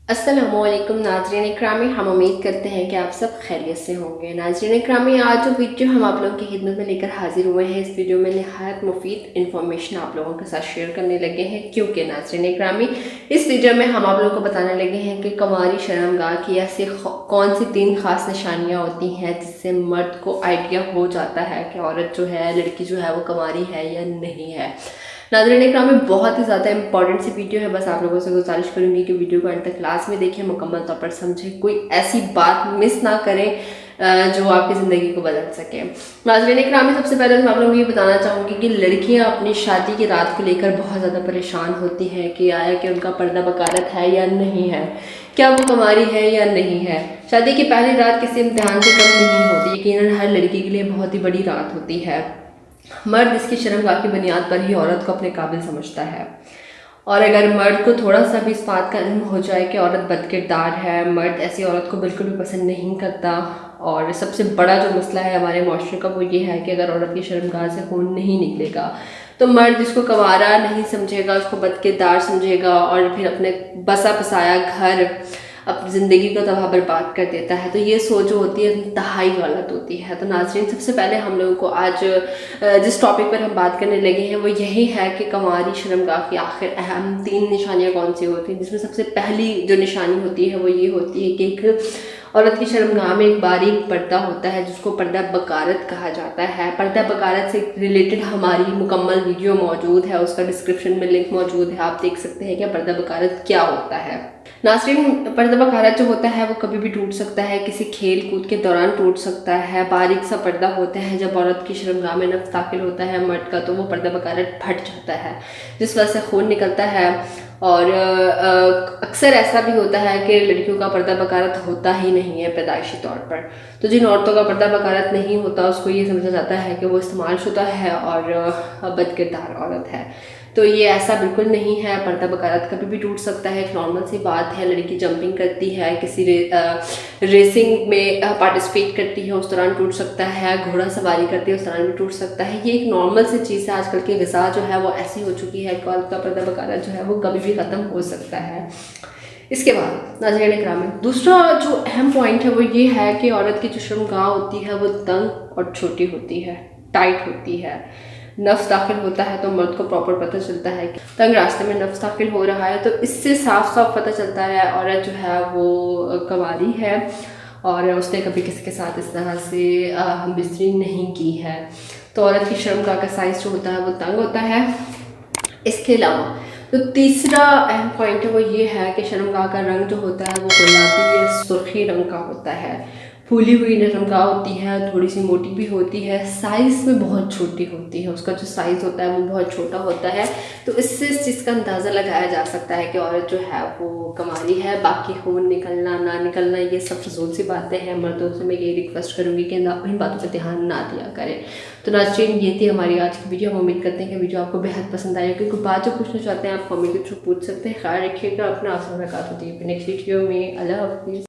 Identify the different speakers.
Speaker 1: अस्सलामुअलैकुम नाज़रीन इकरामी, हम उम्मीद करते हैं कि आप सब खैरियत से होंगे। नाज़रीन इकरामी, आज जो वीडियो हम आप लोगों की खिदमत में लेकर हाजिर हुए हैं, इस वीडियो में नहायत मुफीद इन्फॉर्मेशन आप लोगों के साथ शेयर करने लगे हैं। क्योंकि नाज़रीन इकरामी, इस वीडियो में हम आप लोगों को बताने लगे हैं कि कुंवारी शर्मगाह की ऐसी कौन सी 3 ख़ास निशानियाँ होती हैं जिससे मर्द को आइडिया हो जाता है कि औरत जो है, लड़की जो है वो कुंवारी है या नहीं है। नाज़रीन इकराम, में बहुत ही ज़्यादा इंपॉर्टेंट सी वीडियो है। बस आप लोगों से गुजारिश करूंगी कि वीडियो को अंत तक क्लास में देखें, मुकम्मल तौर पर समझें, कोई ऐसी बात मिस ना करें जो आपकी ज़िंदगी को बदल सके। नाज़रीन इकराम, सबसे पहले मैं आप लोगों को ये बताना चाहूँगी कि लड़कियाँ अपनी शादी की रात को लेकर बहुत ज़्यादा परेशान होती हैं कि आया कि उनका पर्दा बकारत है या नहीं है, क्या वो कुंवारी है या नहीं है। शादी की पहली रात किसी इम्तिहान से कम नहीं होती। यकीनन हर लड़की के लिए बहुत ही बड़ी रात होती है। मर्द इसकी शर्मगाह की बुनियाद पर ही औरत को अपने काबिल समझता है। और अगर मर्द को थोड़ा सा भी इस बात का इल्म हो जाए कि औरत बदकिरदार है, मर्द ऐसी औरत को बिल्कुल भी पसंद नहीं करता। और सबसे बड़ा जो मसला है हमारे माशरे का वो ये है कि अगर औरत की शर्मगाह से खून नहीं निकलेगा तो मर्द इसको कंवारा नहीं समझेगा, उसको बदकिरदार समझेगा और फिर अपने बसा बसाया घर, अपनी ज़िंदगी को तबाह बर्बाद कर देता है। तो ये सोच जो होती है इंतहाई गलत होती है। तो नाज़रीन, सबसे पहले हम लोगों को आज जिस टॉपिक पर हम बात करने लगे हैं वो यही है कि कुंवारी शर्मगाह की आखिर अहम 3 निशानियाँ कौन सी होती हैं, जिसमें सबसे पहली जो निशानी होती है वो ये होती है कि एक औरत की शर्मगाह में एक बारीक पर्दा होता है जिसको पर्दा बकारत कहा जाता है। पर्दा बकारत से रिलेटेड हमारी मुकम्मल वीडियो मौजूद है, उसका डिस्क्रिप्शन में लिंक मौजूद है, आप देख सकते हैं कि पर्दा बकारत क्या होता है। नाज़रीन, पर्दा बकारत जो होता है वो कभी भी टूट सकता है, किसी खेल कूद के दौरान टूट सकता है। बारीक सा पर्दा होता है, जब औरत की शर्मगाह में नफ्स दाखिल होता है मर्द का तो वो पर्दा बकारत फट जाता है, जिस वजह से खून निकलता है। और अक्सर ऐसा भी होता है कि लड़कियों का पर्दा बकारत होता ही नहीं है पैदाइशी तौर पर। तो जिन औरतों का पर्दा बकारत नहीं होता उसको ये समझा जाता है कि वो इस्तेमाल शुदा है और बदकिरदार औरत है। तो ये ऐसा बिल्कुल नहीं है। पर्दा बकारत कभी भी टूट सकता है, एक नॉर्मल सी बात है। लड़की जंपिंग करती है, किसी रेसिंग में पार्टिसिपेट करती है, उस दौरान टूट सकता है। घोड़ा सवारी करती है, उस दौरान भी टूट सकता है। ये एक नॉर्मल सी चीज़ है। आजकल की ग़िज़ा जो है वो ऐसी हो चुकी है कि औरत का पर्दा बकारत जो है वो कभी भी ख़त्म हो सकता है। इसके बाद नाज़रीन इकराम, दूसरा जो अहम पॉइंट है वो ये है कि औरत की जो शर्मगाह होती है वो तंग और छोटी होती है, टाइट होती है। नफ्स दाखिल होता है तो मर्द को प्रॉपर पता चलता है कि तंग रास्ते में नफ्स दाखिल हो रहा है, तो इससे साफ साफ पता चलता है औरत जो है वो कुंवारी है और उसने कभी किसी के साथ इस तरह से हम बिस्तरी नहीं की है। तो औरत की शर्मगाह का साइज़ जो होता है वो तंग होता है। इसके अलावा तो तीसरा अहम पॉइंट है वो ये है कि शर्मगाह का रंग जो होता है वो गुलाबी या सुर्खी रंग का होता है। फूली हुई शर्मगाह होती है, थोड़ी सी मोटी भी होती है, साइज़ में बहुत छोटी होती है, उसका जो साइज़ होता है वो बहुत छोटा होता है। तो इससे इस चीज़ का अंदाज़ा लगाया जा सकता है कि औरत जो है वो कुंवारी है। बाकी खून निकलना ना निकलना ये सब फजूल सी बातें हैं। मर्दों से मैं ये रिक्वेस्ट करूँगी कि इन बातों पर ध्यान ना दिया करें। तो नाज़रीन, ये थी हमारी आज की वीडियो। हम उम्मीद करते हैं कि वीडियो आपको बेहद पसंद आएगी। कोई बात जो पूछना चाहते हैं आप कमेंट के थ्रू पूछ सकते हैं। ख्याल रखिएगा अपना, आप नेक्स्ट वीडियो में। अल्लाह हाफिज़।